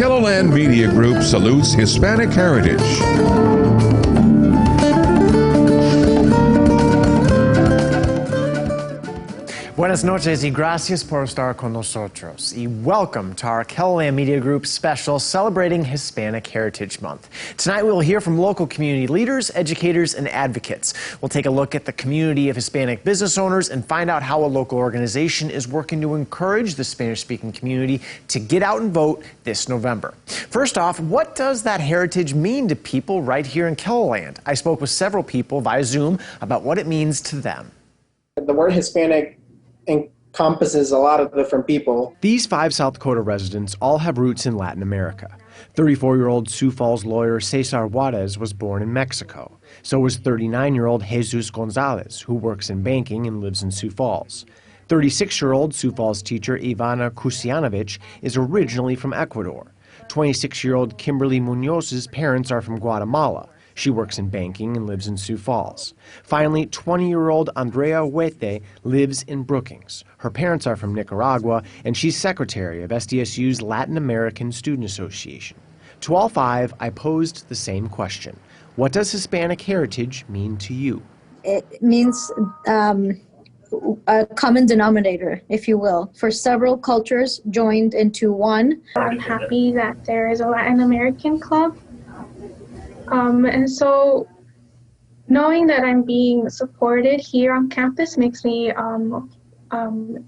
KELONEWS Media Group salutes Hispanic heritage. Buenas noches y gracias por estar con nosotros. Y welcome to our KELONEWS Media Group special celebrating Hispanic Heritage Month. Tonight we will hear from local community leaders, educators, and advocates. We'll take a look at the community of Hispanic business owners and find out how a local organization is working to encourage the Spanish-speaking community to get out and vote this November. First off, what does that heritage mean to people right here in KELOLAND? I spoke with several people via Zoom about what it means to them. The word Hispanic encompasses a lot of different people. These 5 South Dakota residents all have roots in Latin America. 34-year-old Sioux Falls lawyer Cesar Juarez was born in Mexico. So was 39-year-old Jesus Gonzalez, who works in banking and lives in Sioux Falls. 36-year-old Sioux Falls teacher Ivana Kusianovich is originally from Ecuador. 26-year-old Kimberly Munoz's parents are from Guatemala. She works in banking and lives in Sioux Falls. Finally, 20-year-old ANDREA HUETE lives in Brookings. Her parents are from Nicaragua, and she's secretary of SDSU's Latin American Student Association. To all 5, I posed the same question. What does Hispanic heritage mean to you? It means a common denominator, if you will, for several cultures joined into one. I'm happy that there is a Latin American club. And so knowing that I'm being supported here on campus makes me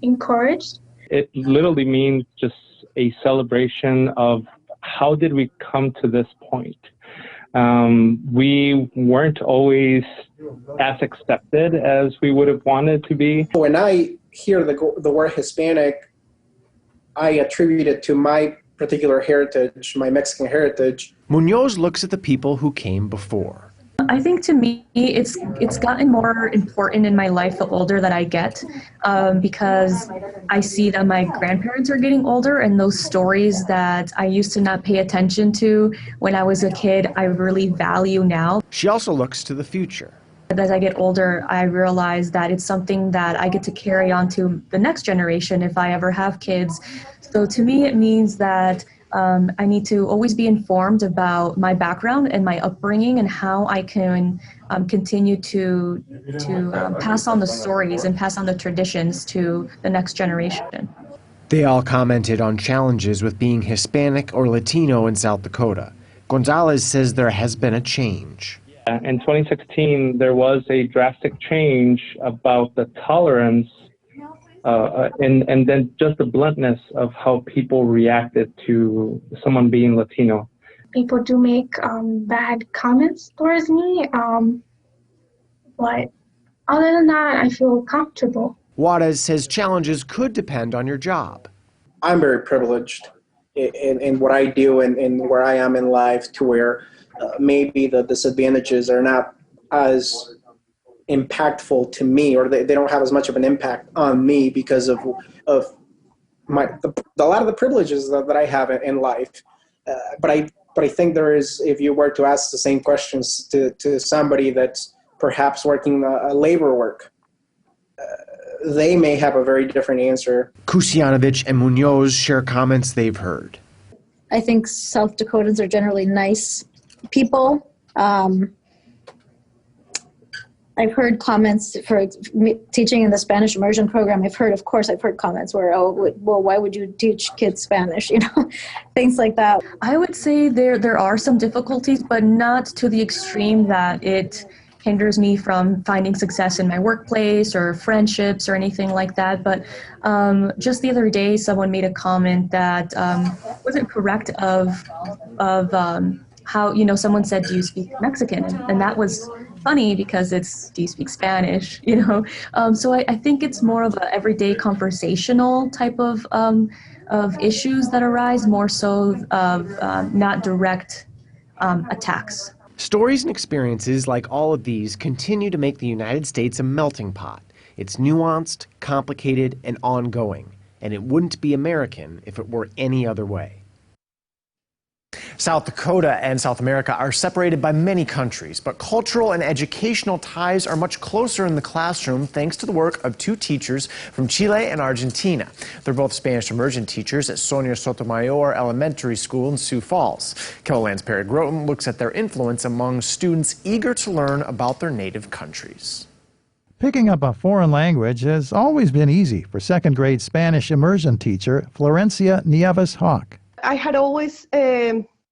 encouraged. It literally means just a celebration of how did we come to this point. We weren't always as accepted as we would have wanted to be. When I hear the word Hispanic, I attribute it to my particular heritage, my Mexican heritage. Munoz looks at the people who came before. I think to me, it's gotten more important in my life the older that I get, because I see that my grandparents are getting older, and those stories that I used to not pay attention to when I was a kid, I really value now. She also looks to the future. As I get older, I realize that it's something that I get to carry on to the next generation if I ever have kids. So to me, it means that I need to always be informed about my background and my upbringing and how I can continue to pass on the stories and pass on the traditions to the next generation. They all commented on challenges with being Hispanic or Latino in South Dakota. Gonzalez says there has been a change. In 2016, there was a drastic change about the tolerance and then just the bluntness of how people reacted to someone being Latino. People do make bad comments towards me, but other than that, I feel comfortable. Juarez says challenges could depend on your job. I'm very privileged in what I do and where I am in life, to where maybe the disadvantages are not as impactful to me, or they don't have as much of an impact on me because of a lot of the privileges that I have in life. But I think there is, if you were to ask the same questions to somebody that's perhaps working labor work, they may have a very different answer. Kusianovich and Munoz share comments they've heard. I think South Dakotans are generally nice people. I've heard comments for teaching in the Spanish immersion program. I've heard comments where, oh, well, why would you teach kids Spanish? You know, things like that. I would say there are some difficulties, but not to the extreme that it hinders me from finding success in my workplace or friendships or anything like that. But just the other day, someone made a comment that wasn't correct of how, you know, someone said, do you speak Mexican? And that was funny because it's, do you speak Spanish? You know, so I think it's more of an everyday conversational type of issues that arise, more so of not direct attacks. Stories and experiences like all of these continue to make the United States a melting pot. It's nuanced, complicated, and ongoing, and it wouldn't be American if it were any other way. South Dakota and South America are separated by many countries, but cultural and educational ties are much closer in the classroom thanks to the work of two teachers from Chile and Argentina. They're both Spanish immersion teachers at SONIA Sotomayor Elementary School in Sioux Falls. KELONEWS' Perry Groten looks at their influence among students eager to learn about their native countries. Picking up a foreign language has always been easy for second-grade Spanish immersion teacher FLORENCIA NIEVAS-HAWK. I had always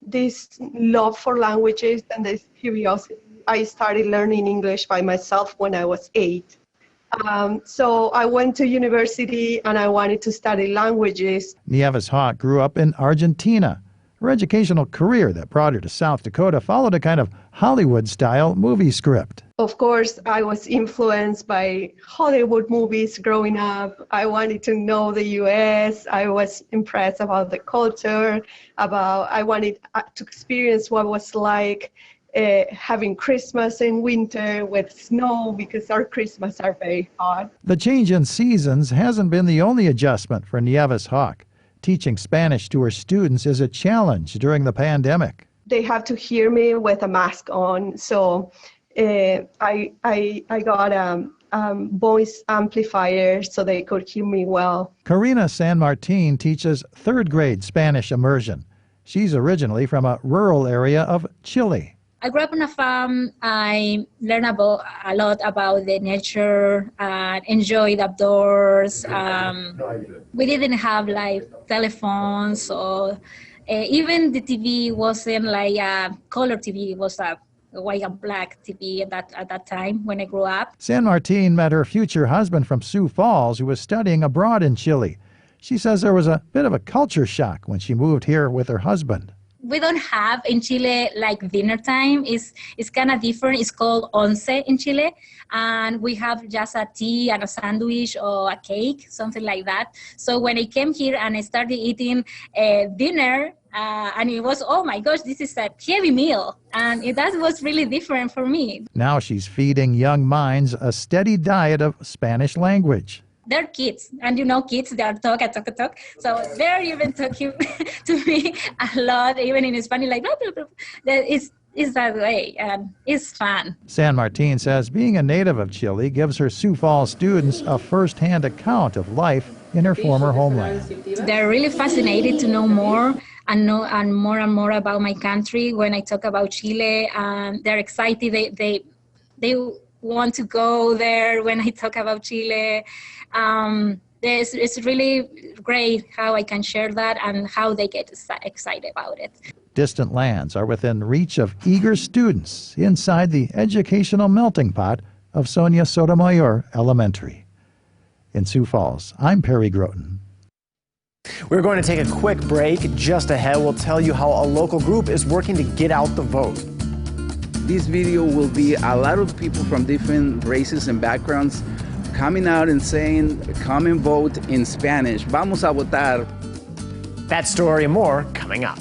this love for languages and this curiosity. I started learning English by myself when I was 8. So I went to university and I wanted to study languages. NIEVAS-HAWK grew up in Argentina. Her educational career that brought her to South Dakota followed a kind of Hollywood-style movie script. Of course, I was influenced by Hollywood movies growing up. I wanted to know the U.S. I was impressed about the culture, I wanted to experience what it was like having Christmas in winter with snow, because our Christmas are very hot. The change in seasons hasn't been the only adjustment for NIEVAS-HAWK. Teaching Spanish to her students is a challenge during the pandemic. They have to hear me with a mask on, so I got a voice amplifier so they could hear me well. Karina San Martin teaches third-grade Spanish immersion. She's originally from a rural area of Chile. I grew up on a farm. I learned a lot about the nature, enjoyed outdoors. We didn't have like telephones, or even the TV wasn't like a color TV. It was a white and black TV at that time when I grew up. San Martin met her future husband from Sioux Falls, who was studying abroad in Chile. She says there was a bit of a culture shock when she moved here with her husband. We don't have in Chile like dinner time. It's kind of different. It's called once in Chile, and we have just a tea and a sandwich or a cake, something like that. So when I came here and I started eating dinner, and it was, oh my gosh, this is a heavy meal, and that was really different for me. Now she's feeding young minds a steady diet of Spanish language. They're kids, and you know kids, they are talk. So they're even talking to me a lot, even in Spanish, like blah, blah, blah. It's that way, and it's fun. San Martin says being a native of Chile gives her Sioux Falls students a first-hand account of life in her former homeland. They're really fascinated to know more and more about my country. When I talk about Chile, they're excited. They want to go there when I talk about Chile. It's really great how I can share that and how they get excited about it. Distant lands are within reach of eager students inside the educational melting pot of Sonia Sotomayor Elementary. In Sioux Falls, I'm Perry Groten. We're going to take a quick break. Just ahead, we'll tell you how a local group is working to get out the vote. This video will be a lot of people from different races and backgrounds coming out and saying, come and vote in Spanish. Vamos a votar. That story and more coming up.